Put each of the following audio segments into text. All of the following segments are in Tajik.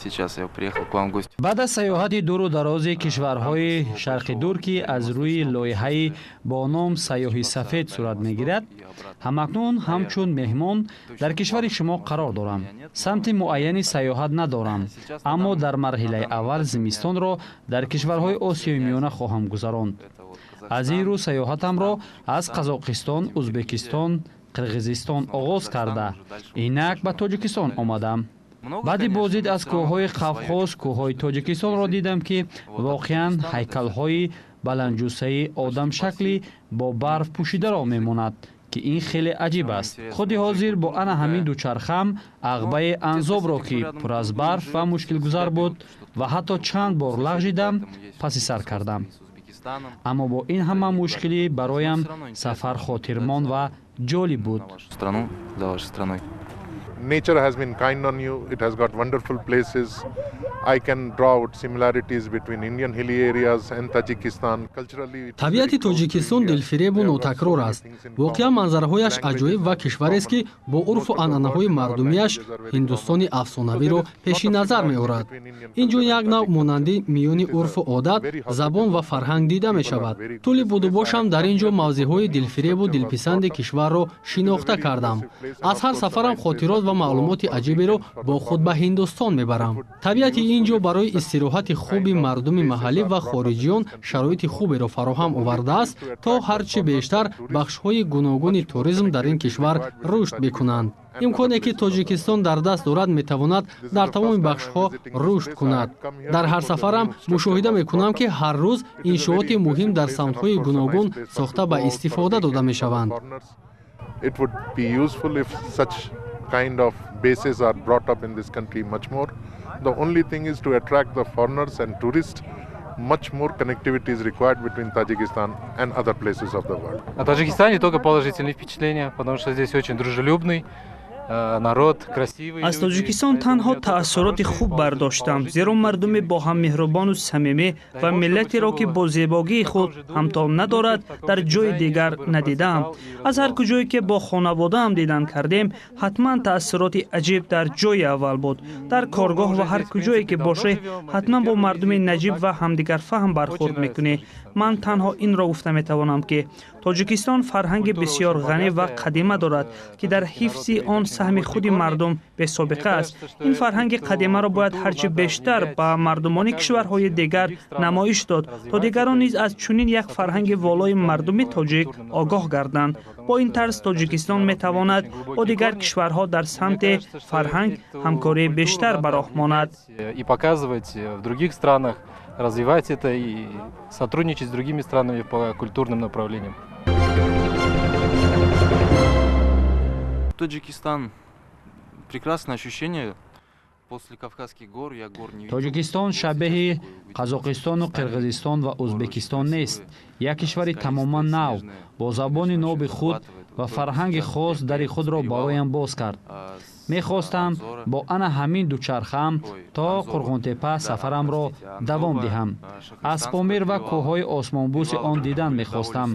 Сейчас я приехал к вам в гости. баъд аз сайёҳати дуру дарози кишварҳои шарқи дур ки аз рӯи лоиҳаи бо ном сайёҳи сафед сурат мегирад, ҳамакнун ҳамчун меҳмон дар кишвари шумо қарор дорам. самти муайяни сайёҳат надорам, аммо дар марҳилаи аввал зимистонро дар кишварҳои осиёи миёна хоҳам гузаронд. аз ин рӯ сайёҳатамро аз Қазоқистон, Узбекистон, Қирғизистон оғоз карда, инак ба Тоҷикистон омадам. баъди боздид аз кӯҳҳои Қавқоз, кӯҳҳои Тоҷикистонро дидам, ки воқеан ҳайкалҳои баланҷусаи одамшакли бо барф пӯшидаро мемонад, ки ин хеле аҷиб аст. худи ҳозир бо ана ҳамин дучархам ағбаи анзобро, ки пур аз барф ва мушкилгузар буд ва ҳатто чанд бор лағжидам, паси сар кардам. аммо бо ин ҳама мушкилӣ бароям сафар хотирмон ва ҷолиб буд. Nature has been kind on you. It has got wonderful places. I can draw out similarities between Indian hilly areas and Tajikistan. Culturally, табиати Тоҷикистон дилфиребу нотакрор аст. воқеан манзараҳояш аҷоиб ва кишварест, ки бо урфу анъанаҳои мардумиаш ҳиндустони афсонавиро пеши назар меорад. ин ҷо як нав монанди миёни урфу одат, забон ва фарҳанг дида мешавад. тӯли будубошам дар ин ҷо мавзеъҳои дилфиребу дилписанди кишварро шинохта кардам. аз ҳар сафарам хотирот ва маълумоти аҷиберо бо худ ба Ҳиндустон мебарам. табиати ин ҷо барои истироҳати хуби мардуми маҳаллӣ ва хориҷиён шароити хуберо фароҳам овардааст, то ҳарчи бештар бахшҳои гуногуни туризм дар ин кишвар рушд бикунанд. имконе ки Тоҷикистон дар даст дорад метавонад дар тамоми бахшҳо рушд кунад. дар ҳар сафарам мушоҳида мекунам, ки ҳар рӯз иншооти муҳим дар самтҳои гуногун сохта ба истифода дода мешаванд. It would be useful if such kind of bases are brought up in this country much more. The only thing is to attract the foreigners and tourists. Much more connectivity is required between Tajikistan and other places of the world. О Таджикистане только положительные впечатления, потому что здесь очень дружелюбный народ, красивый. аз Тоҷикистон танҳо таассуроти хуб бардоштам, зеро мардуми бо ҳам меҳрубону самимӣ ва миллатеро ки бо зебогии худ ҳамтон надорад, дар ҷои дигар надидам. аз ҳар куҷое ки бо хонаводаам дидан кардем, ҳатман таассуроти аҷиб дар ҷои аввал буд. дар коргоҳ ва ҳар куҷое ки бошӣ, ҳатман бо мардуми наҷиб ва ҳамдигарфаҳм бархӯрд мекунӣ. ман танҳо инро гуфта метавонам, ки Тоҷикистон фарҳанги бисёр ғанӣ ва қадима дорад, ки дар ҳифзи он саҳми худи мардум бесобиқа аст. ин фарҳанги қадимаро бояд ҳарчи бештар ба мардумони кишварҳои дигар намоиш дод, то дигарон низ аз чунин як фарҳанги волои мардуми тоҷик огоҳ гарданд. бо ин тарз Тоҷикистон метавонад бо дигар кишварҳо дар самти фарҳанг ҳамкории бештар ба роҳ монад. И показывать в других странах, развивать это и сотрудничать с другими странами по культурным направлениям. Таджикистан. Прекрасное ощущение. После Кавказских гор я гор не видел. Тоҷикистон шабеҳи Қазоқистону Қирғизистон ва Узбекистон нест. як кишвари тамоман нав бо забони нови худ ва фарҳанги хос дари худро бароям боз кард. мехостам бо ана ҳамин дучархам то Қурғунтепа сафарамро давом диҳам. аз Помир ва кӯҳҳои осмонбӯси он дидан мехостам,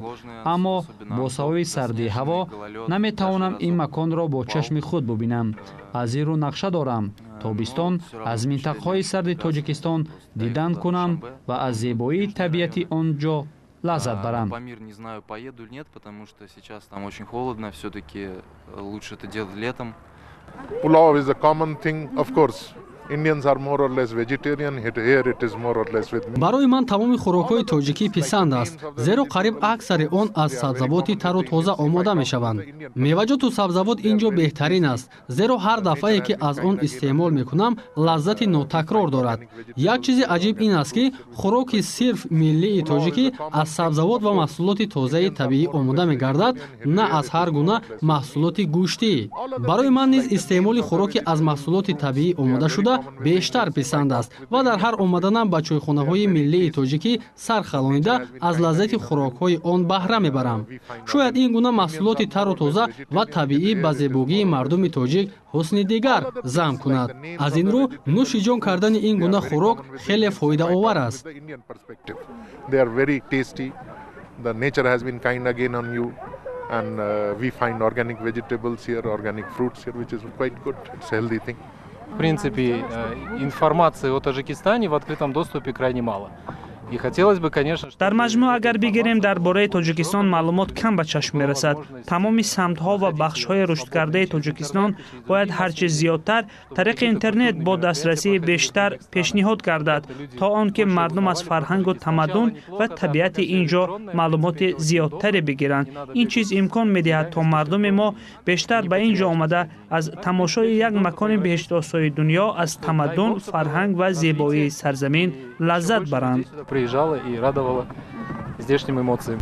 аммо бо сабаби сардии ҳаво наметавонам ин маконро бо чашми худ бубинам. аз ин рӯ нақша дорам тобистон аз минтақаҳои сарди Тоҷикистон дидан кунам ва аз зебоии табиати он ҷо лаззат барам. Памир не знаю, поеду или нет, потому что сейчас там очень холодно, все-таки лучше это делать летом. Pulao is a common thing, of course. Indians are more or less vegetarian. Here it is more or less with meat. барои ман тамоми хӯрокҳои тоҷикӣ писанд аст, зеро қариб аксари он аз сабзавоти тару тоза омода мешаванд. меваҷоту сабзавот ин ҷо беҳтарин аст, зеро ҳар дафъае ки аз он истеъмол мекунам лаззати нотакрор дорад. як чизи аҷиб ин аст, ки хӯроки сирф миллии тоҷикӣ аз сабзавот ва маҳсулоти тозаи табиӣ омода мегардад, на аз ҳар гуна маҳсулоти гӯштӣ. барои ман низ истеъмоли хӯроки аз маҳсулоти табиӣ омодашуда бештар писанд аст ва дар ҳар омаданам ба чойхонаҳои миллии тоҷикӣ сархалонида аз лаззати хӯрокҳои он баҳра мебарам. шояд ин гуна маҳсулоти тару тоза ва табиӣ ба зебогии мардуми тоҷик ҳусни дигар зам кунад. аз ин рӯ нӯши ҷон кардани ин гуна хӯрок хеле фоидаовар аст. They are very tasty. The nature has been kind again on you. And we find organic vegetables here, organic fruits here, which is quite good. It's a healthy thing. В принципе, информации о Таджикистане в открытом доступе крайне мало. И хотелось бы, конечно, дар маҷмӯъ агар бигирем дар бораи тоҷикистон маълумот кам ба чашм мерасад. Тамоми самтҳо ва бахшҳои рушдкардаи тоҷикистон бояд ҳарчи зиёдтар тариқи интернет бо дастрасии бештар пешниҳод гардад, то он ки мардум аз фарҳангу тамаддун ва табиати ин ҷо маълумоти зиёдтаре бигиранд. Ин чиз имкон медиҳад то мардуми мо бештар ба ин ҷо омада аз тамошои як макони беҳиштосои дунё аз тамаддун, фарҳанг ва зебоии сарзамин лаззат баранд. приезжала и радовала здешним эмоциям.